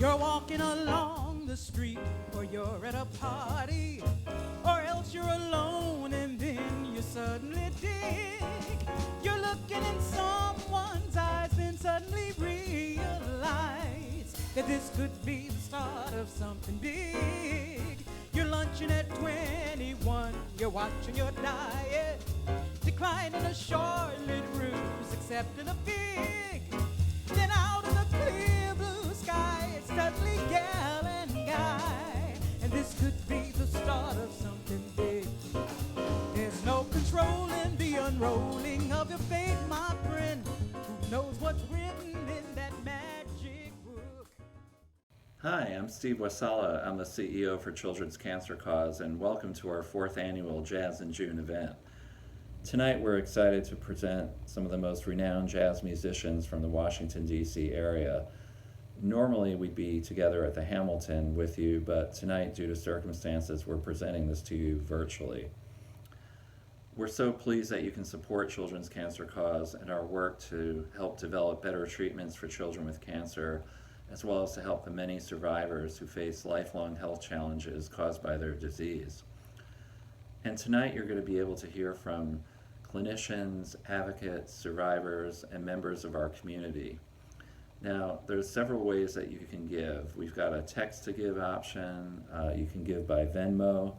You're walking along the street, or you're at a party, or else you're alone and then you suddenly dig. You're looking in someone's eyes, then suddenly realize that this could be the start of something big. You're lunching at 21, you're watching your diet, declining a short-lived ruse, accepting a fig. Then out of the clear blue sky, it's suddenly gal and guy, and this could be the start of something big. There's no controlling the unrolling of your fate, my friend. Who knows what's written in that magic book? Hi, I'm Steve Wasala. I'm the CEO for Children's Cancer Cause, and welcome to our 4th annual Jazz in June event. Tonight we're excited to present some of the most renowned jazz musicians from the Washington, D.C. area. Normally we'd be together at the Hamilton with you, but tonight, due to circumstances, we're presenting this to you virtually. We're so pleased that you can support Children's Cancer Cause and our work to help develop better treatments for children with cancer, as well as to help the many survivors who face lifelong health challenges caused by their disease. And tonight you're going to be able to hear from clinicians, advocates, survivors, and members of our community. Now, there's several ways that you can give. We've got a text to give option, you can give by Venmo,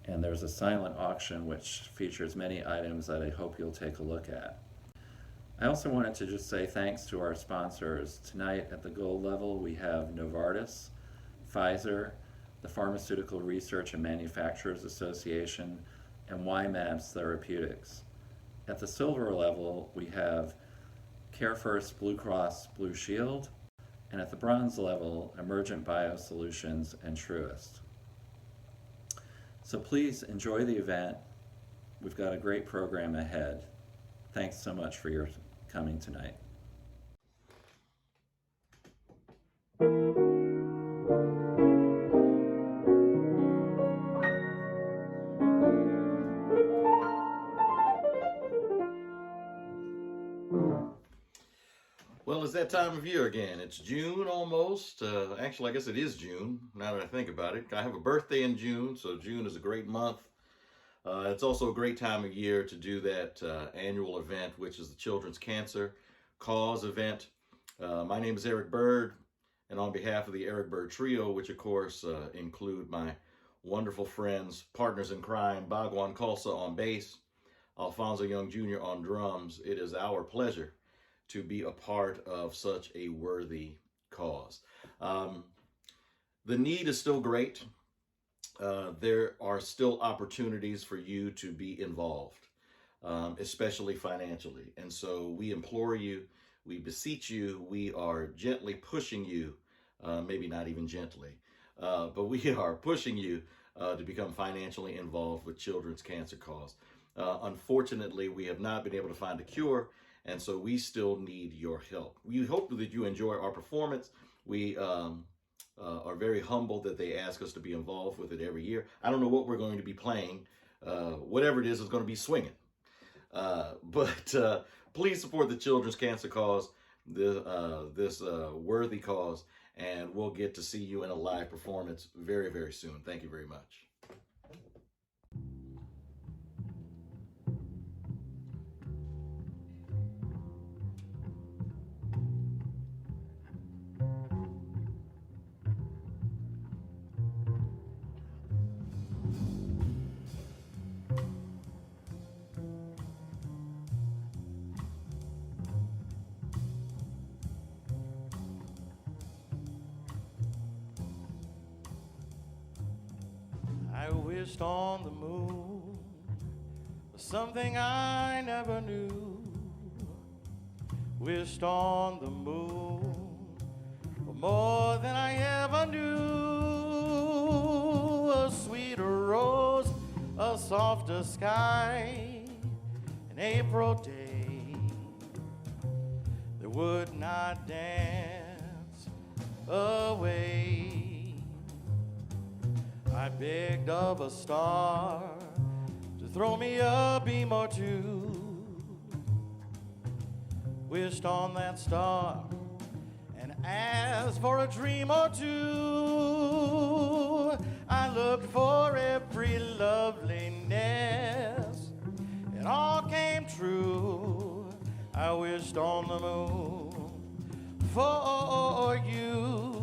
and there's a silent auction which features many items that I hope you'll take a look at. I also wanted to just say thanks to our sponsors. Tonight at the gold level we have Novartis, Pfizer, the Pharmaceutical Research and Manufacturers Association, and Y-Mabs Therapeutics. At the silver level, we have CareFirst Blue Cross Blue Shield, and at the bronze level, Emergent Biosolutions and Truist. So please enjoy the event. We've got a great program ahead. Thanks so much for your coming tonight. Well, it's that time of year again. It's June almost. Actually, I guess it is June, now that I think about it. I have a birthday in June, so June is a great month. It's also a great time of year to do that annual event, which is the Children's Cancer Cause event. My name is Eric Bird, and on behalf of the Eric Bird Trio, which of course include my wonderful friends, partners in crime, Bhagwan Khalsa on bass, Alfonso Young Jr. on drums, it is our pleasure to be a part of such a worthy cause. The need is still great. There are still opportunities for you to be involved, especially financially. And so we implore you, we beseech you, we are gently pushing you, maybe not even gently, but we are pushing you to become financially involved with Children's Cancer Cause. Unfortunately, we have not been able to find a cure, and so we still need your help. We hope that you enjoy our performance. We are very humbled that they ask us to be involved with it every year. I don't know what we're going to be playing. Whatever it is going to be swinging. But please support the Children's Cancer Cause, this worthy cause, and we'll get to see you in a live performance very, very soon. Thank you very much. I wished on the moon for something I never knew. Wished on the moon for more than I ever knew. A sweeter rose, a softer sky, an April day that would not dance away. I begged of a star to throw me a beam or two. Wished on that star, and As for a dream or two, I looked for every loveliness. It all came true. I wished on the moon for you.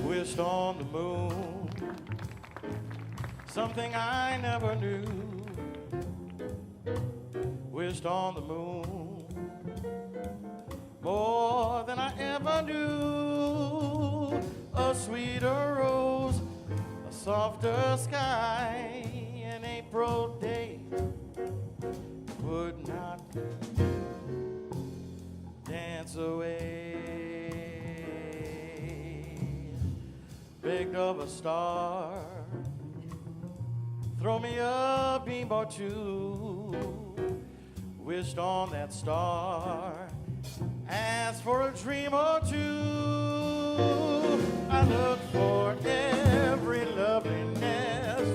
Wished on the moon, something I never knew. Wished on the moon, more than I ever knew. A sweeter rose, a softer sky, an April day would not dance away. Begged of a star, throw me a beam or two. Wished on that star, asked for a dream or two. I looked for every loveliness,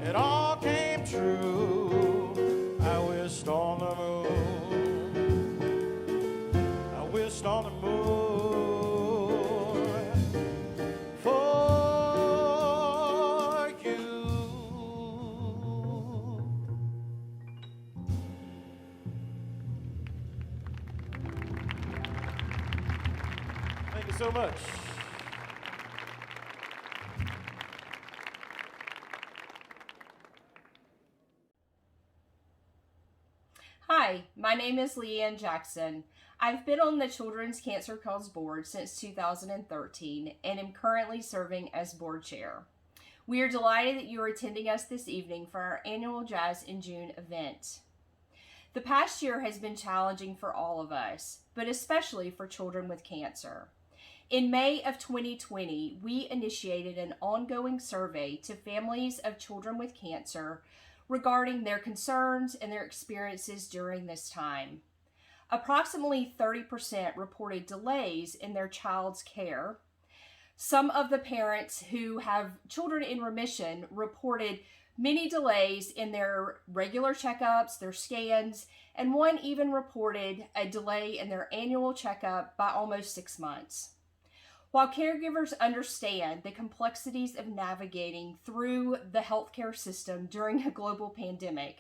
it all came true. I wished on the moon, I wished on the moon for you. Thank you so much. Hi, my name is Leanne Jackson. I've been on the Children's Cancer Cause Board since 2013 and am currently serving as board chair. We are delighted that you are attending us this evening for our annual Jazz in June event. The past year has been challenging for all of us, but especially for children with cancer. In May of 2020, we initiated an ongoing survey to families of children with cancer regarding their concerns and their experiences during this time. Approximately 30% reported delays in their child's care. Some of the parents who have children in remission reported many delays in their regular checkups, their scans, and one even reported a delay in their annual checkup by almost 6 months. While caregivers understand the complexities of navigating through the healthcare system during a global pandemic,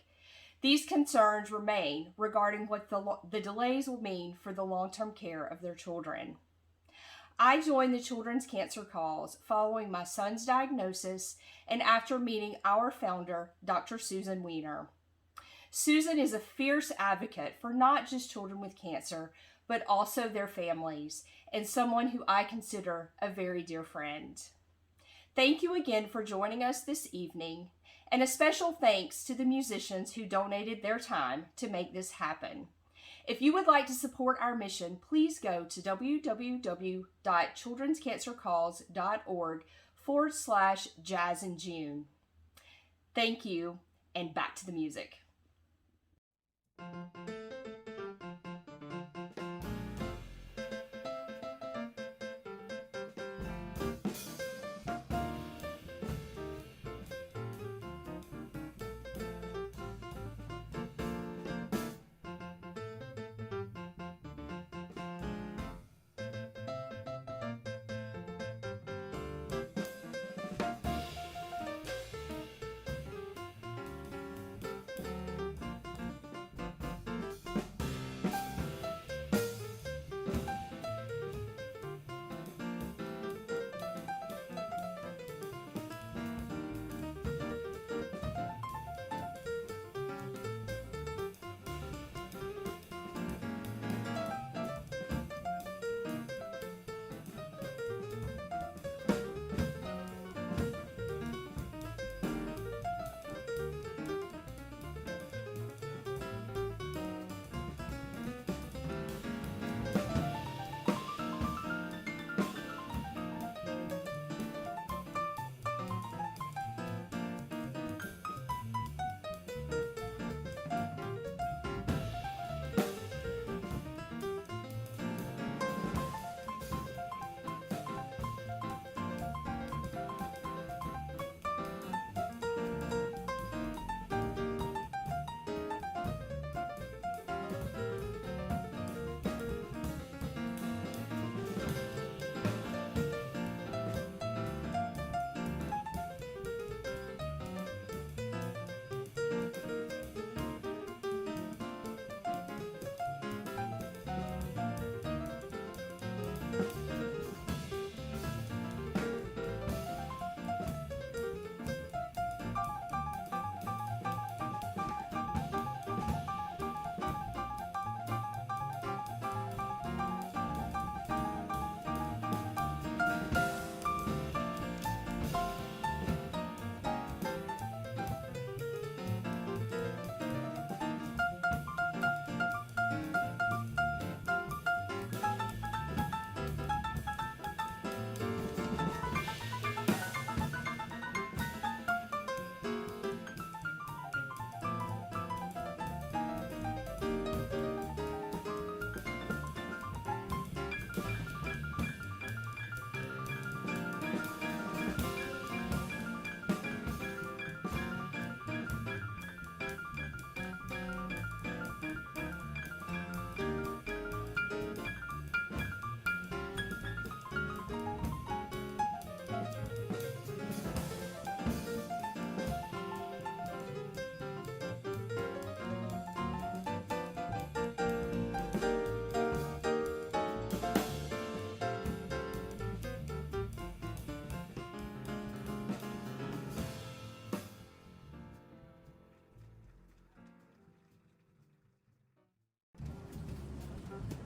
these concerns remain regarding what the delays will mean for the long-term care of their children. I joined the Children's Cancer Cause following my son's diagnosis and after meeting our founder, Dr. Susan Weiner. Susan is a fierce advocate for not just children with cancer, but also their families, and someone who I consider a very dear friend. Thank you again for joining us this evening, and a special thanks to the musicians who donated their time to make this happen. If you would like to support our mission, please go to www.childrenscancercause.org/jazz-in-June. Thank you, and back to the music.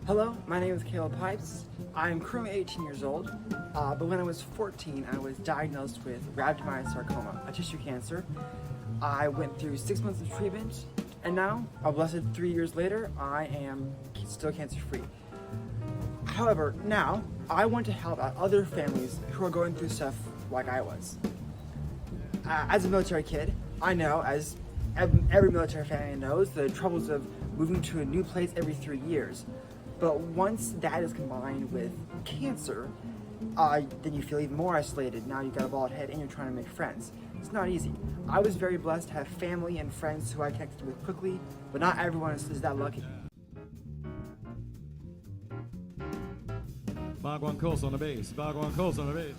Hello, my name is Caleb Pipes. I'm currently 18 years old, but when I was 14, I was diagnosed with rhabdomyosarcoma, a tissue cancer. I went through 6 months of treatment, and now, a blessed 3 years later, I am still cancer-free. However, now I want to help out other families who are going through stuff like I was. As a military kid, I know, as every military family knows, the troubles of moving to a new place every 3 years. But once that is combined with cancer, then you feel even more isolated. Now you've got a bald head and you're trying to make friends. It's not easy. I was very blessed to have family and friends who I connected with quickly, but not everyone is that lucky. Bhagwan Coles on the bass. Bhagwan Coles on the bass.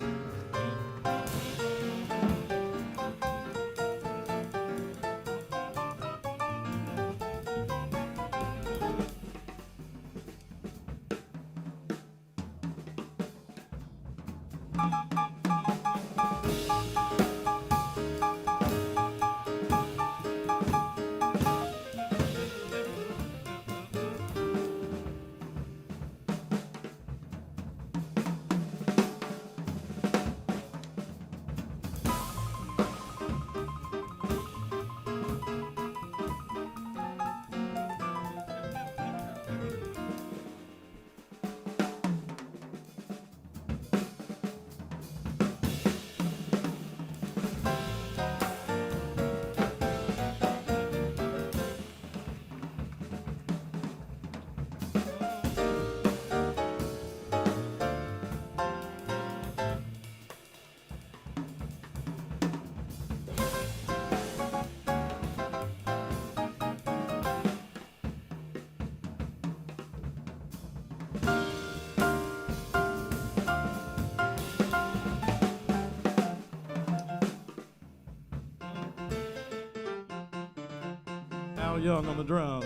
Al Young on the drums.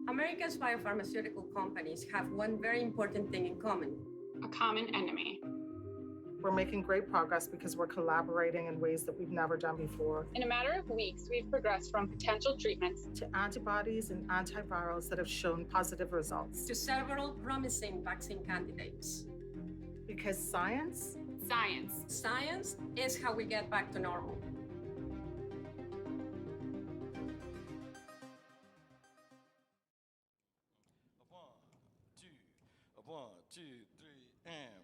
America's biopharmaceutical companies have one very important thing in common. A common enemy. We're making great progress because we're collaborating in ways that we've never done before. In a matter of weeks, we've progressed from potential treatments To antibodies and antivirals that have shown positive results. To several promising vaccine candidates. Because science Science is how we get back to normal. One, two, three, and.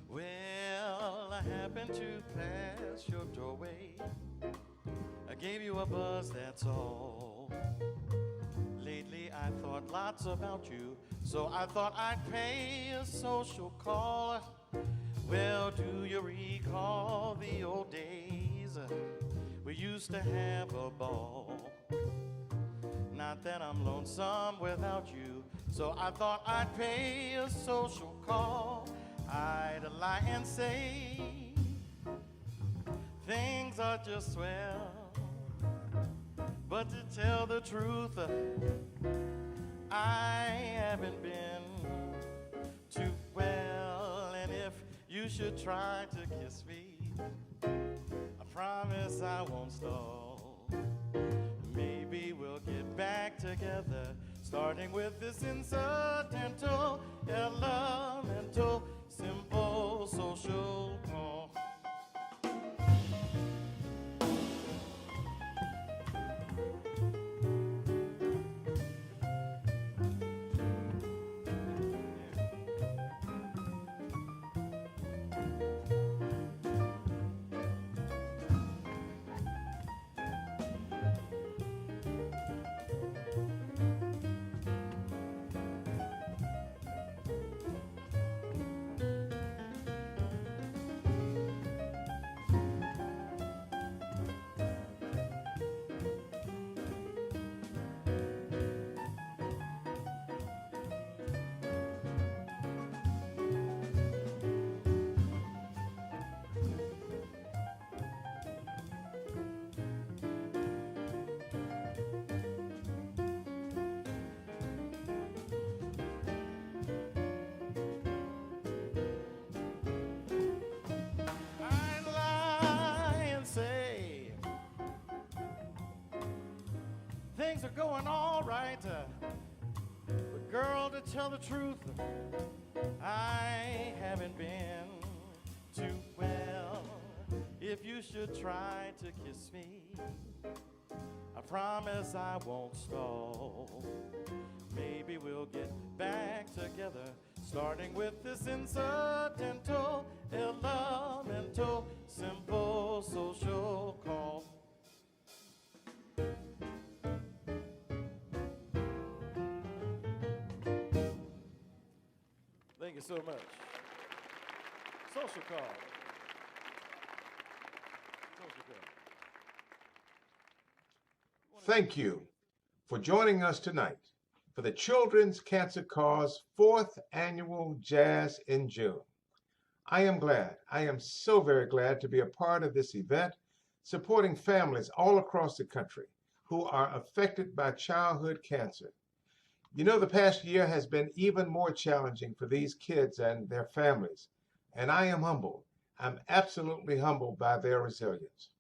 Well, I happened to pass your doorway. I gave you a buzz, that's all. Lately I thought lots about you, so I thought I'd pay a social call. Well, do you recall the old days? We used to have a ball. Not that I'm lonesome without you, so I thought I'd pay a social call. I'd lie and say things are just swell, but to tell the truth, I haven't been too well. And if you should try to kiss me, I promise I won't stall. Maybe we'll get back together, starting with this incidental, elemental, simple social call. tell the truth, I haven't been too well. If you should try to kiss me, I promise I won't stall. Maybe we'll get back together, starting with this incidental, elemental, simple social call. Thank you so much. Social call. Social call. Thank you for joining us tonight for the Children's Cancer Cause 4th Annual Jazz in June. I am so very glad to be a part of this event, supporting families all across the country who are affected by childhood cancer. You know, the past year has been even more challenging for these kids and their families, and I am humbled. I'm absolutely humbled by their resilience.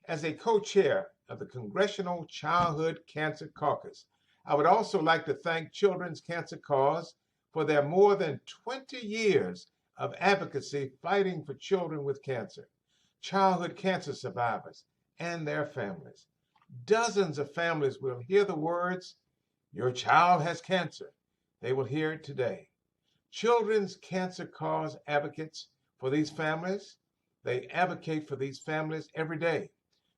As a co-chair of the Congressional Childhood Cancer Caucus, I would also like to thank Children's Cancer Cause for their more than 20 years of advocacy fighting for children with cancer, childhood cancer survivors, and their families. Dozens of families will hear the words, "Your child has cancer." They will hear it today. Children's Cancer Cause advocates for these families. They advocate for these families every day,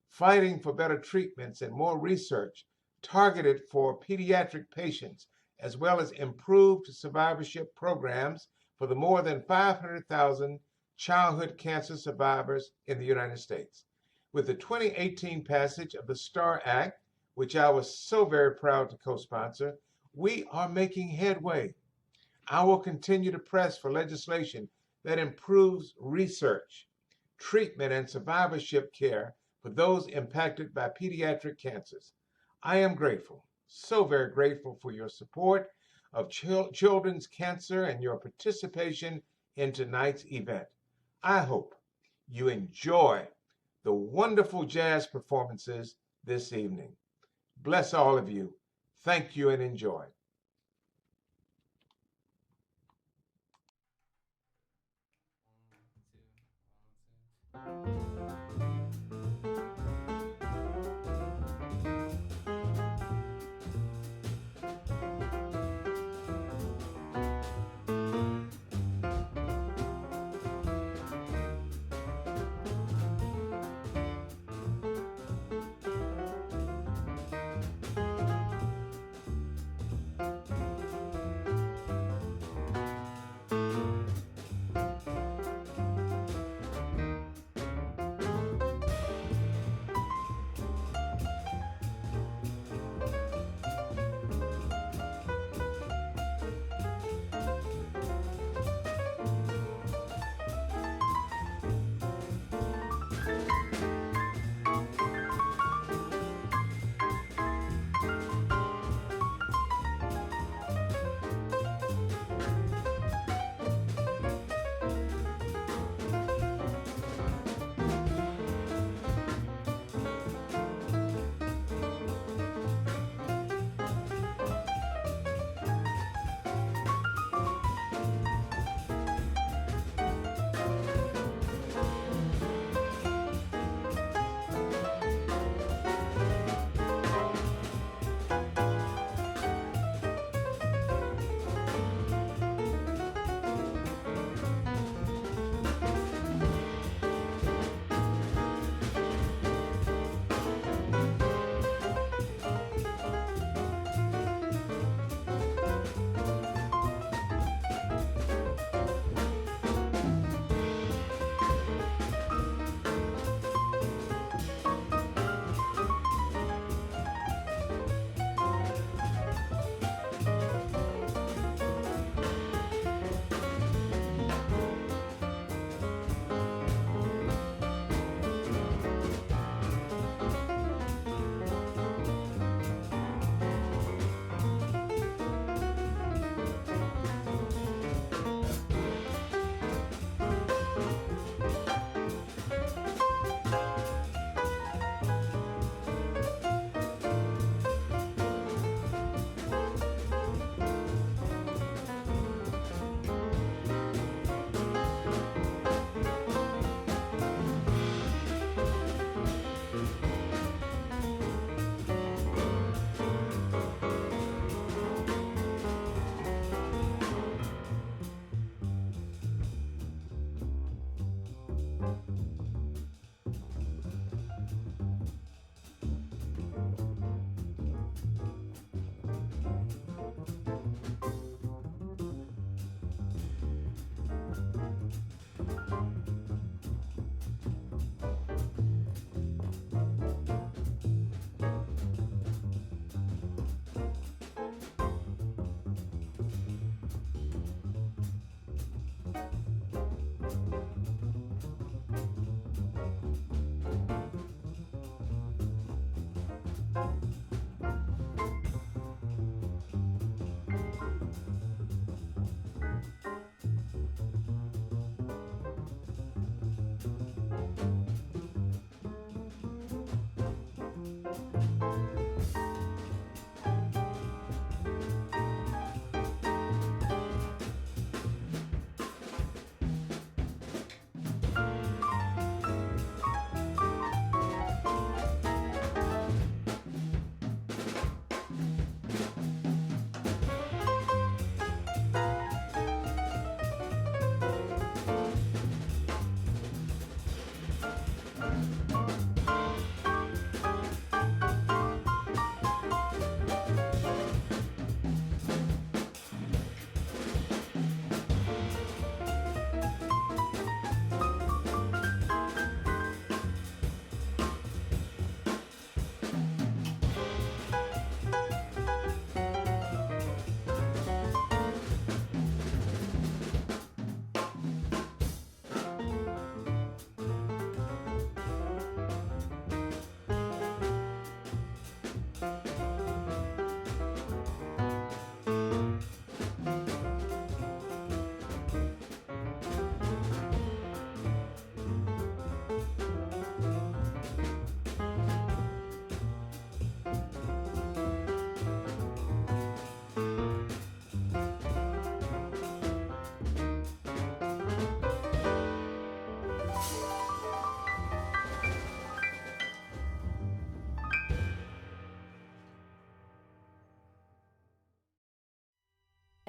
fighting for better treatments and more research targeted for pediatric patients, as well as improved survivorship programs for the more than 500,000 childhood cancer survivors in the United States. With the 2018 passage of the STAR Act, which I was so very proud to co-sponsor, we are making headway. I will continue to press for legislation that improves research, treatment, and survivorship care for those impacted by pediatric cancers. I am grateful, so very grateful for your support of children's cancer and your participation in tonight's event. I hope you enjoy the wonderful jazz performances this evening. Bless all of you. Thank you and enjoy.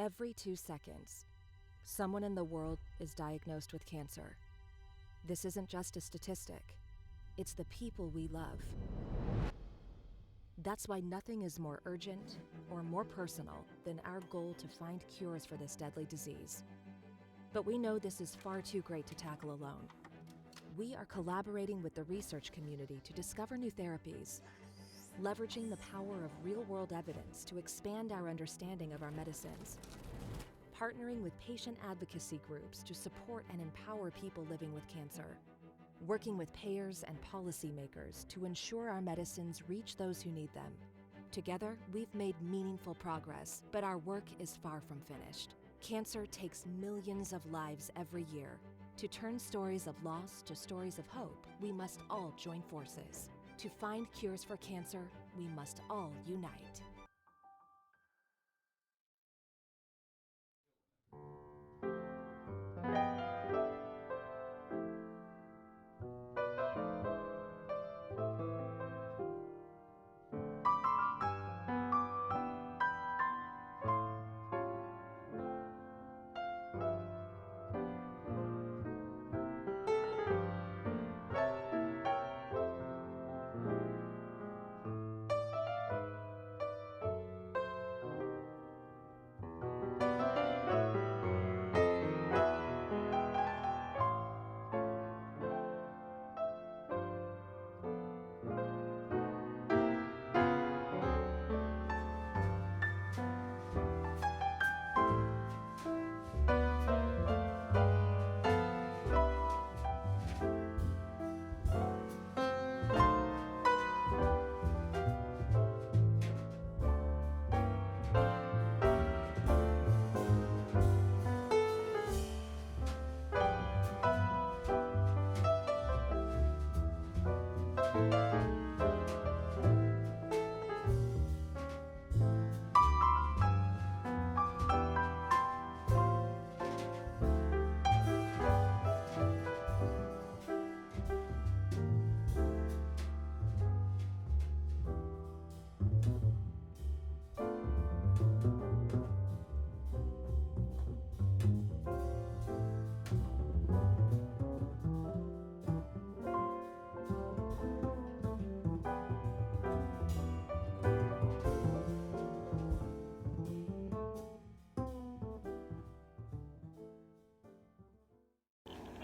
Every 2 seconds, someone in the world is diagnosed with cancer. This isn't just a statistic. It's the people we love. That's why nothing is more urgent or more personal than our goal to find cures for this deadly disease. But we know this is far too great to tackle alone. We are collaborating with the research community to discover new therapies, leveraging the power of real-world evidence to expand our understanding of our medicines, partnering with patient advocacy groups to support and empower people living with cancer, working with payers and policymakers to ensure our medicines reach those who need them. Together, we've made meaningful progress, but our work is far from finished. Cancer takes millions of lives every year. To turn stories of loss to stories of hope, we must all join forces. To find cures for cancer, we must all unite.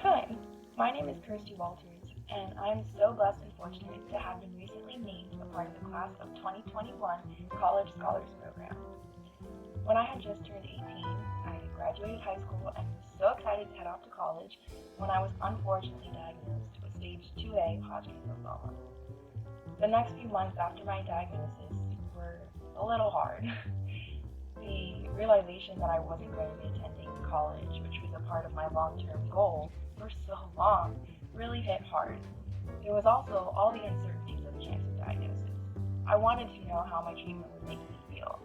Hi, my name is Kirsty Walters, and I'm so blessed and fortunate to have been recently named a part of the class of 2021 College Scholars Program. When I had just turned 18, I graduated high school and was so excited to head off to college when I was unfortunately diagnosed with stage 2A Hodgkin's lymphoma. The next few months after my diagnosis were a little hard. The realization that I wasn't going to be attending college, which was a part of my long-term goal for so long, really hit hard. There was also all the uncertainties of the cancer diagnosis. I wanted to know how my treatment would make me feel.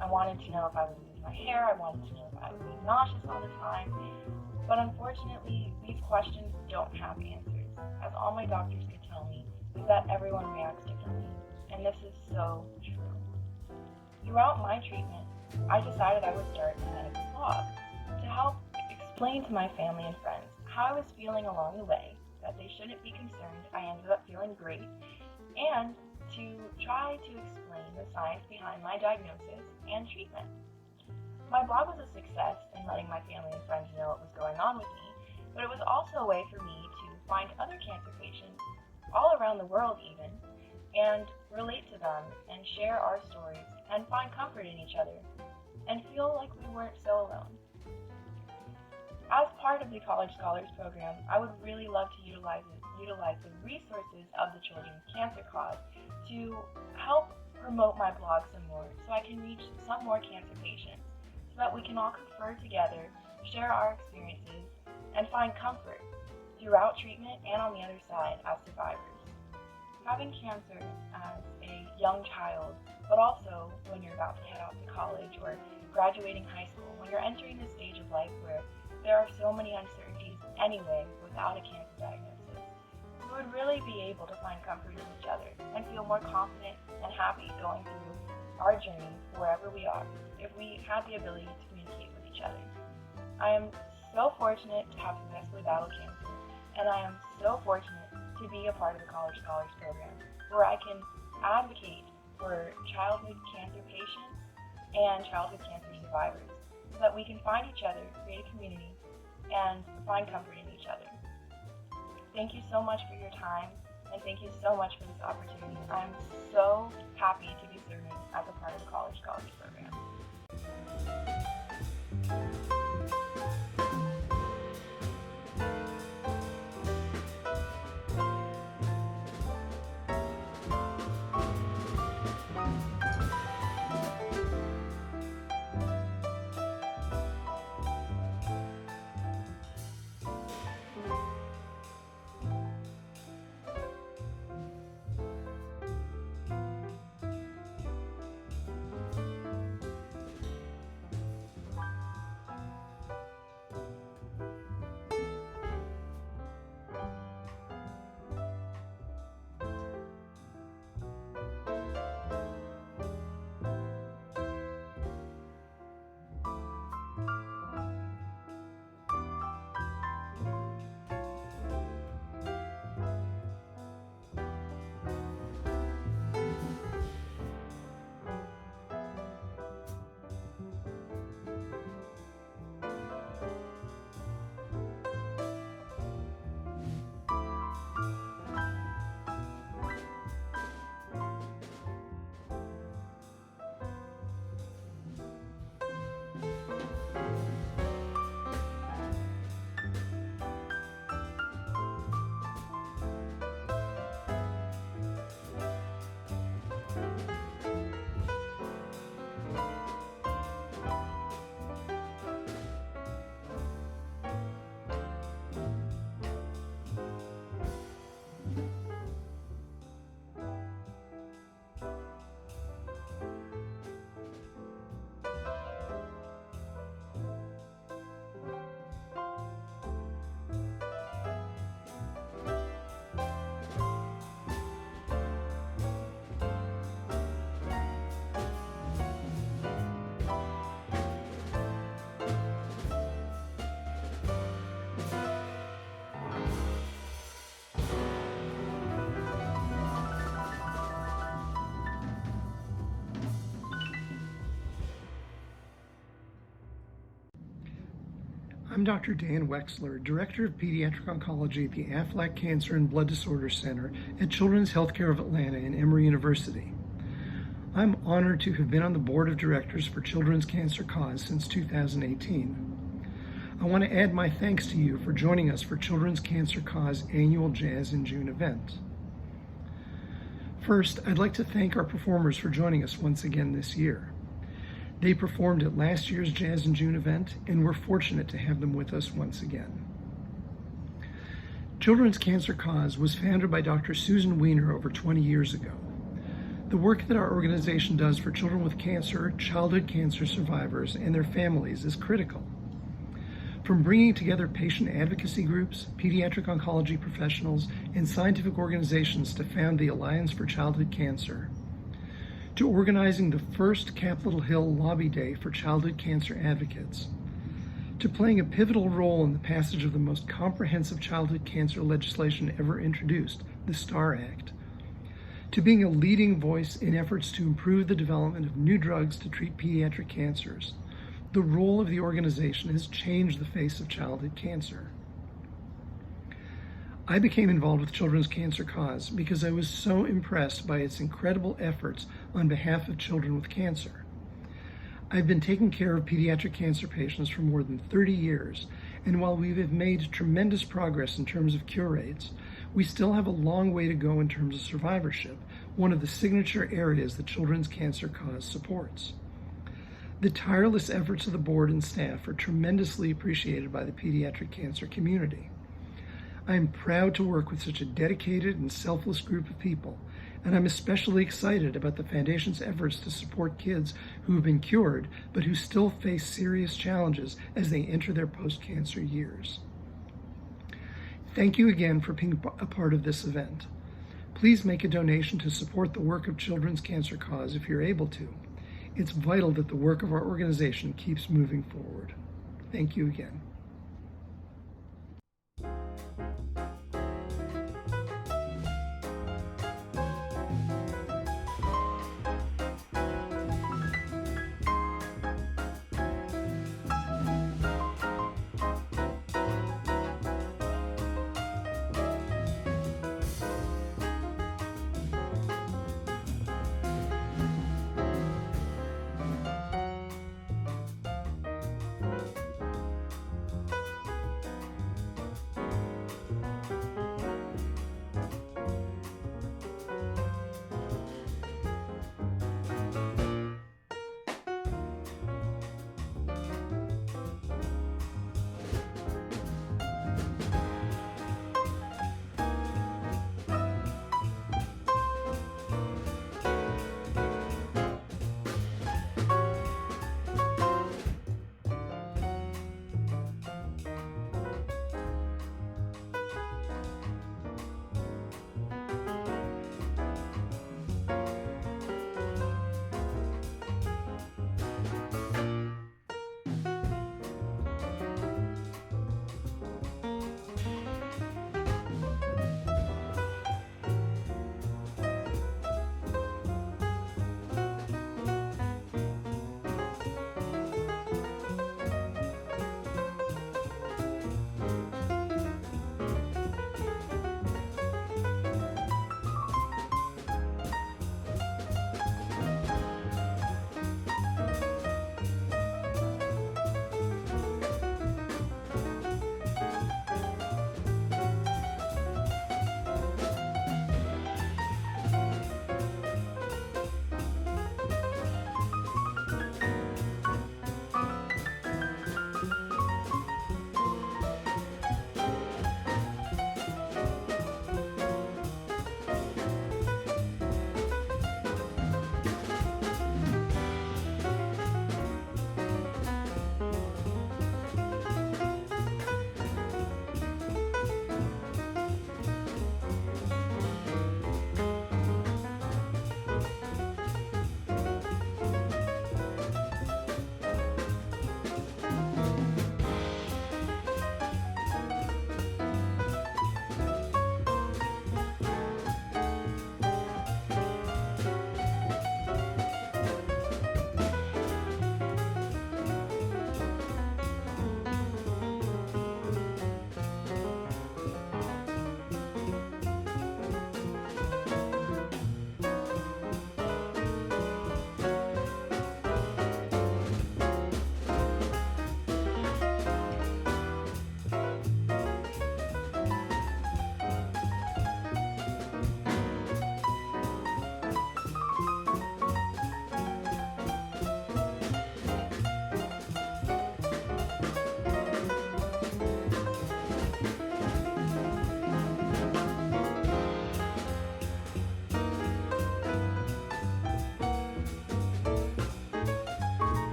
I wanted to know if I would lose my hair. I wanted to know if I would be nauseous all the time. But unfortunately, these questions don't have answers, as all my doctors could tell me is that everyone reacts differently, and this is so true. Throughout my treatment, I decided I would start a medical blog to help explain to my family and friends how I was feeling along the way, that they shouldn't be concerned I ended up feeling great, and to try to explain the science behind my diagnosis and treatment. My blog was a success in letting my family and friends know what was going on with me, but it was also a way for me to find other cancer patients, all around the world even, and relate to them and share our stories and find comfort in each other and feel like we weren't so alone. As part of the College Scholars Program, I would really love to utilize the resources of the Children's Cancer Cause to help promote my blog some more so I can reach some more cancer patients, so that we can all confer together, share our experiences, and find comfort throughout treatment and on the other side as survivors. Having cancer as a young child, but also when you're about to head off to college or graduating high school, when you're entering the stage of life where there are so many uncertainties anyway without a cancer diagnosis, we would really really be able to find comfort in each other and feel more confident and happy going through our journey wherever we are if we had the ability to communicate with each other. I am so fortunate to have successfully battled cancer, and I am so fortunate to be a part of the College Scholars Program, where I can advocate for childhood cancer patients and childhood cancer survivors so that we can find each other, create a community, and find comfort in each other. Thank you so much for your time, and thank you so much for this opportunity. I'm so happy to be serving as a part of the College Scholars Program. I'm Dr. Dan Wexler, Director of Pediatric Oncology at the Aflac Cancer and Blood Disorders Center at Children's Healthcare of Atlanta and Emory University. I'm honored to have been on the board of directors for Children's Cancer Cause since 2018. I want to add my thanks to you for joining us for Children's Cancer Cause annual Jazz in June event. First, I'd like to thank our performers for joining us once again this year. They performed at last year's Jazz in June event, and we're fortunate to have them with us once again. Children's Cancer Cause was founded by Dr. Susan Weiner over 20 years ago. The work that our organization does for children with cancer, childhood cancer survivors, and their families is critical. From bringing together patient advocacy groups, pediatric oncology professionals, and scientific organizations to found the Alliance for Childhood Cancer, to organizing the first Capitol Hill Lobby Day for childhood cancer advocates, to playing a pivotal role in the passage of the most comprehensive childhood cancer legislation ever introduced, the STAR Act, to being a leading voice in efforts to improve the development of new drugs to treat pediatric cancers. The role of the organization has changed the face of childhood cancer. I became involved with Children's Cancer Cause because I was so impressed by its incredible efforts on behalf of children with cancer. I've been taking care of pediatric cancer patients for more than 30 years, and while we have made tremendous progress in terms of cure rates, we still have a long way to go in terms of survivorship, one of the signature areas that Children's Cancer Cause supports. The tireless efforts of the board and staff are tremendously appreciated by the pediatric cancer community. I am proud to work with such a dedicated and selfless group of people, and I'm especially excited about the Foundation's efforts to support kids who have been cured but who still face serious challenges as they enter their post-cancer years. Thank you again for being a part of this event. Please make a donation to support the work of Children's Cancer Cause if you're able to. It's vital that the work of our organization keeps moving forward. Thank you again.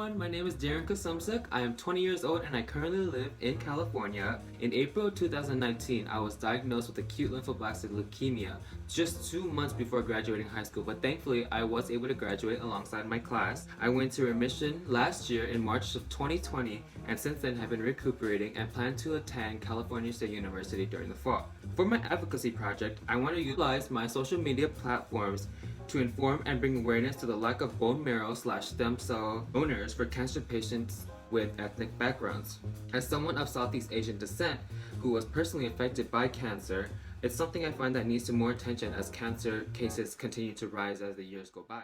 everyone, my name is Darren Kasumsik. I am 20 years old and I currently live in California. In April 2019, I was diagnosed with acute lymphoblastic leukemia just 2 months before graduating high school, but thankfully I was able to graduate alongside my class. I went to remission last year in March of 2020 and since then have been recuperating and plan to attend California State University during the fall. For my advocacy project, I want to utilize my social media platforms to inform and bring awareness to the lack of bone marrow/stem cell donors for cancer patients with ethnic backgrounds. As someone of Southeast Asian descent who was personally affected by cancer, it's something I find that needs to more attention as cancer cases continue to rise as the years go by.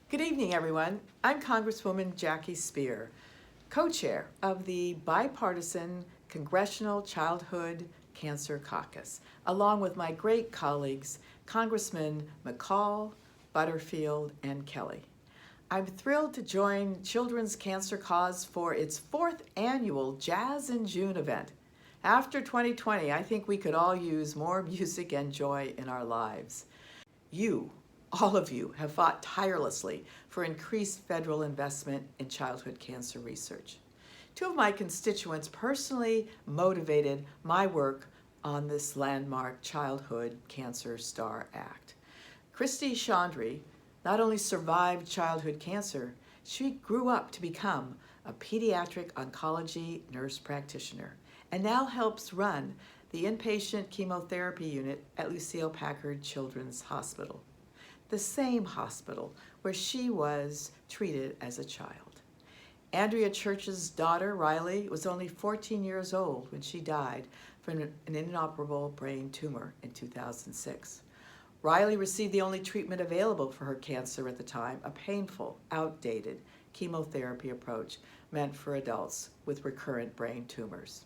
Good evening, everyone. I'm Congresswoman Jackie Speer, co-chair of the bipartisan Congressional Childhood Cancer Caucus, along with my great colleagues, Congressman McCall, Butterfield, and Kelly. I'm thrilled to join Children's Cancer Cause for its 4th annual Jazz in June event. After 2020, I think we could all use more music and joy in our lives. You, all of you, have fought tirelessly for increased federal investment in childhood cancer research. 2 of my constituents personally motivated my work on this landmark Childhood Cancer STAR Act. Christy Chandri not only survived childhood cancer, she grew up to become a pediatric oncology nurse practitioner and now helps run the inpatient chemotherapy unit at Lucile Packard Children's Hospital, the same hospital where she was treated as a child. Andrea Church's daughter, Riley, was only 14 years old when she died from an inoperable brain tumor in 2006. Riley received the only treatment available for her cancer at the time, a painful, outdated chemotherapy approach meant for adults with recurrent brain tumors.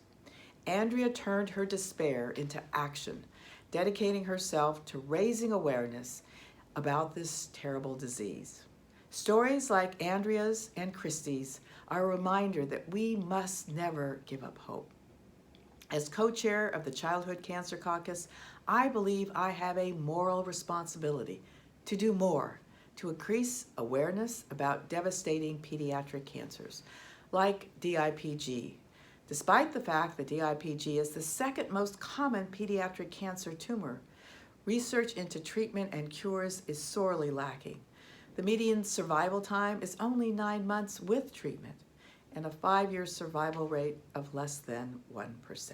Andrea turned her despair into action, dedicating herself to raising awareness about this terrible disease. Stories like Andrea's and Christy's are a reminder that we must never give up hope. As co-chair of the Childhood Cancer Caucus, I believe I have a moral responsibility to do more to increase awareness about devastating pediatric cancers, like DIPG. Despite the fact that DIPG is the 2nd most common pediatric cancer tumor, research into treatment and cures is sorely lacking. The median survival time is only 9 months with treatment, and a 5-year survival rate of less than 1%.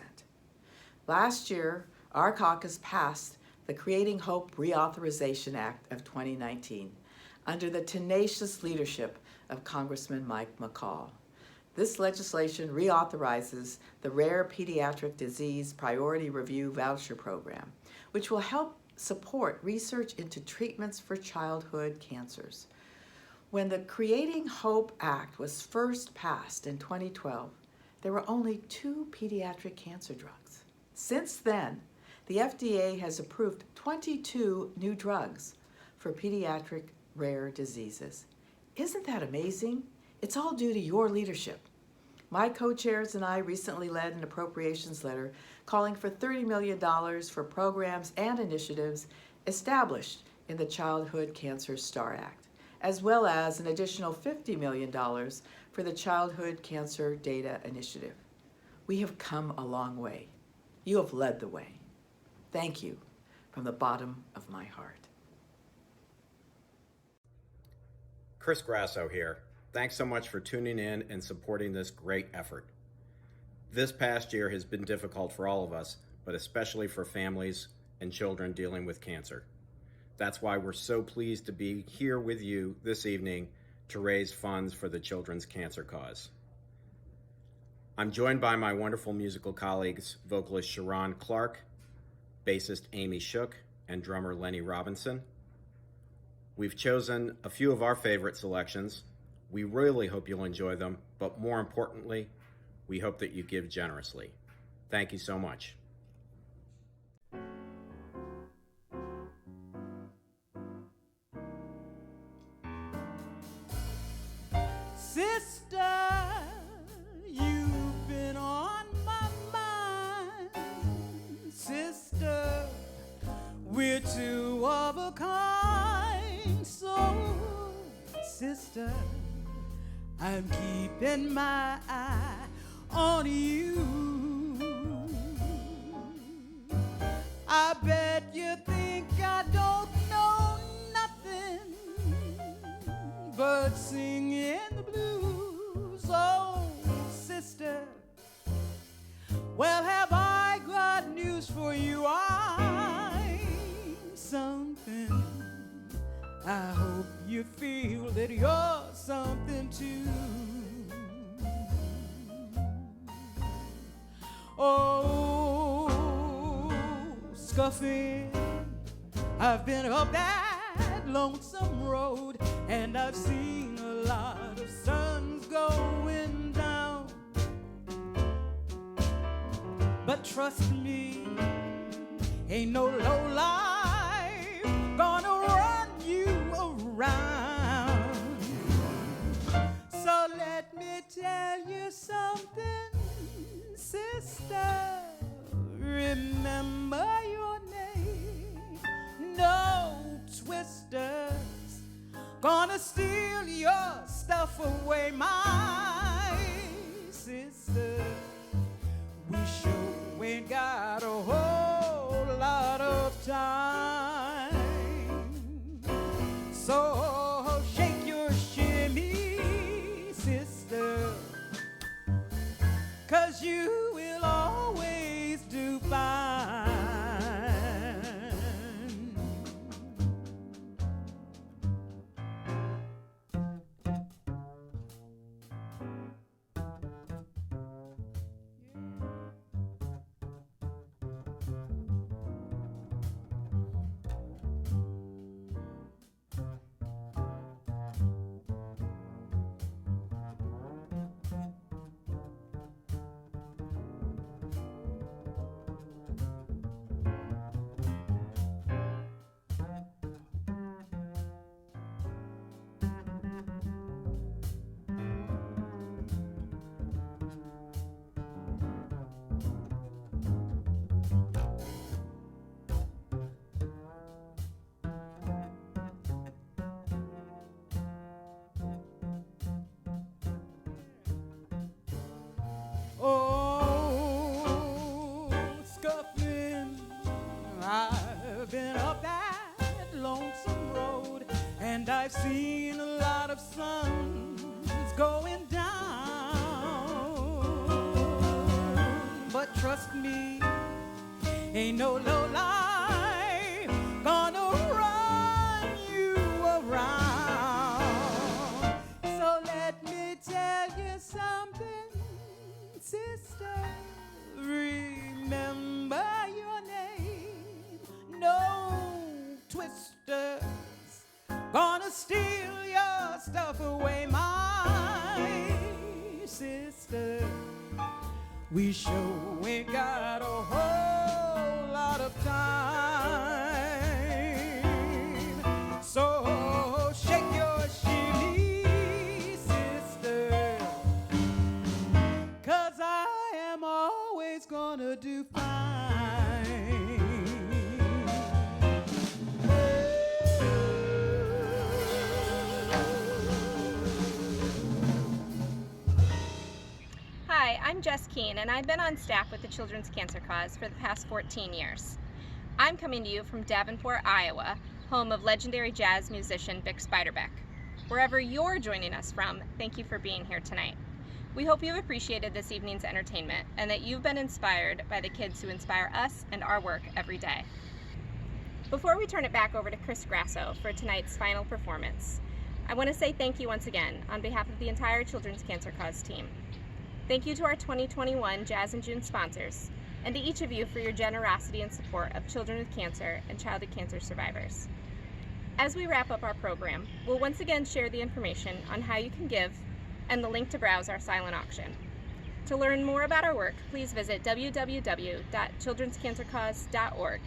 Last year, our caucus passed the Creating Hope Reauthorization Act of 2019 under the tenacious leadership of Congressman Mike McCall. This legislation reauthorizes the Rare Pediatric Disease Priority Review Voucher Program, which will help support research into treatments for childhood cancers. When the Creating Hope Act was first passed in 2012, there were only 2 pediatric cancer drugs. Since then, the FDA has approved 22 new drugs for pediatric rare diseases. Isn't that amazing? It's all due to your leadership. My co-chairs and I recently led an appropriations letter calling for $30 million for programs and initiatives established in the Childhood Cancer STAR Act, as well as an additional $50 million for the Childhood Cancer Data Initiative. We have come a long way. You have led the way. Thank you from the bottom of my heart. Chris Grasso here. Thanks so much for tuning in and supporting this great effort. This past year has been difficult for all of us, but especially for families and children dealing with cancer. That's why we're so pleased to be here with you this evening to raise funds for the Children's Cancer Cause. I'm joined by my wonderful musical colleagues, vocalist Sharon Clark, bassist Amy Shook, and drummer Lenny Robinson. We've chosen a few of our favorite selections. We really hope you'll enjoy them, but more importantly, we hope that you give generously. Thank you so much. Sister, you've been on my mind. Sister, we're 2 of a kind. So, sister, I'm keeping my eye on you. I bet you think I don't know nothing but singing the blues. Oh, sister, well, have I got news for you? I'm something. I hope you feel that you're something too. Oh, scuffing, I've been up that lonesome road, and I've seen a lot of suns going down. But trust me, ain't no low life gonna run you around. So let me tell you something, sister. Remember your name. No twisters gonna steal your stuff away, my sister. We sure ain't got a whole lot of time. So shake your shimmy, sister, 'cause you will always do fine. Oh, scuffling, I've been up that lonesome road, and I've seen a lot of suns going down. But trust me, ain't no low life gonna run you around. So let me tell you something, sister. Remember your name. No twisters gonna steal your stuff away, my sister. We sure ain't got a whole lot of time. So shake your shimmy, sister, 'cause I am always gonna do fine. Hi, I'm Jess Keene, and I've been on staff with the Children's Cancer Cause for the past 14 years. I'm coming to you from Davenport, Iowa, home of legendary jazz musician Vic Spiderbeck. Wherever you're joining us from, thank you for being here tonight. We hope you've appreciated this evening's entertainment and that you've been inspired by the kids who inspire us and our work every day. Before we turn it back over to Chris Grasso for tonight's final performance, I want to say thank you once again on behalf of the entire Children's Cancer Cause team. Thank you to our 2021 Jazz in June sponsors, and to each of you for your generosity and support of children with cancer and childhood cancer survivors. As we wrap up our program, we'll once again share the information on how you can give and the link to browse our silent auction. To learn more about our work, please visit www.childrenscancercause.org.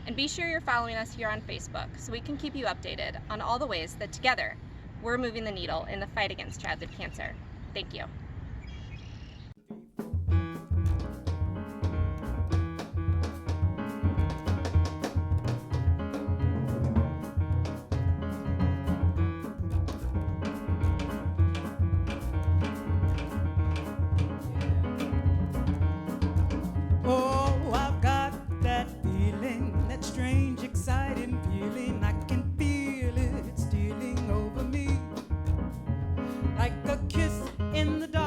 And be sure you're following us here on Facebook so we can keep you updated on all the ways that together we're moving the needle in the fight against childhood cancer. Thank you. Oh, I've got that feeling, that strange, exciting feeling. I can feel it stealing over me, like a kiss in the dark.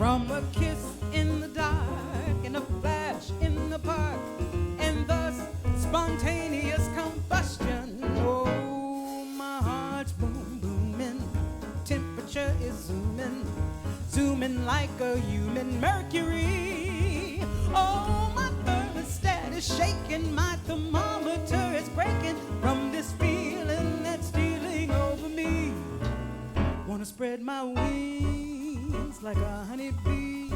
From a kiss in the dark and a flash in the park, and thus spontaneous combustion. Oh, my heart's boom, booming, temperature is zooming, zooming like a human mercury. Oh, my thermostat is shaking, my thermometer is breaking from this feeling that's stealing over me. Wanna spread my wings like a honeybee.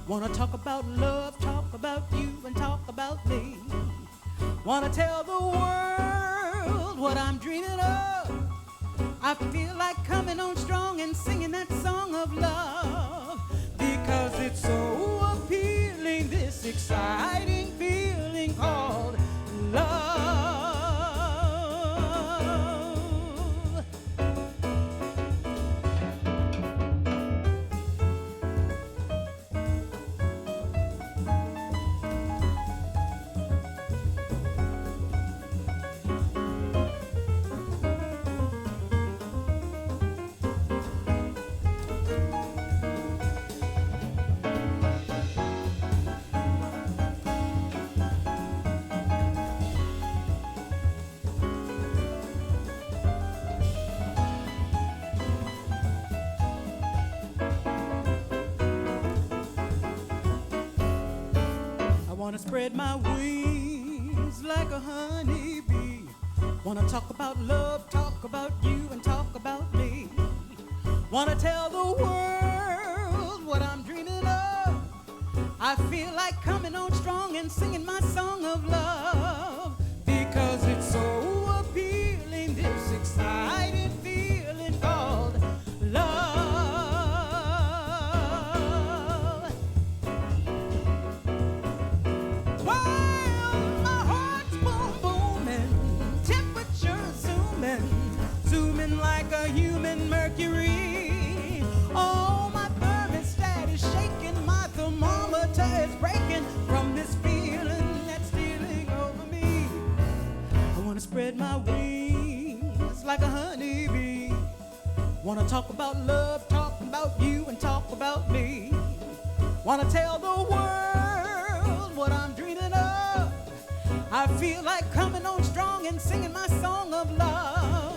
Wanna talk about love, talk about you, and talk about me. Wanna tell the world what I'm dreaming of. I feel like coming on strong and singing that song of love, because it's so appealing, this exciting feeling called love. Wanna spread my wings like a honeybee. Wanna talk about love, talk about you, and talk about me. Wanna tell the world what I'm dreaming of. I feel like coming on strong and singing my song of love, because it's so appealing, this exciting feeling called love. Zooming like a human mercury. Oh, my thermostat is shaking, my thermometer is breaking from this feeling that's stealing over me. I wanna spread my wings like a honeybee. Wanna talk about love, talk about you, and talk about me. Wanna tell the world what I'm dreaming of. I feel like coming on strong and singing my song of love,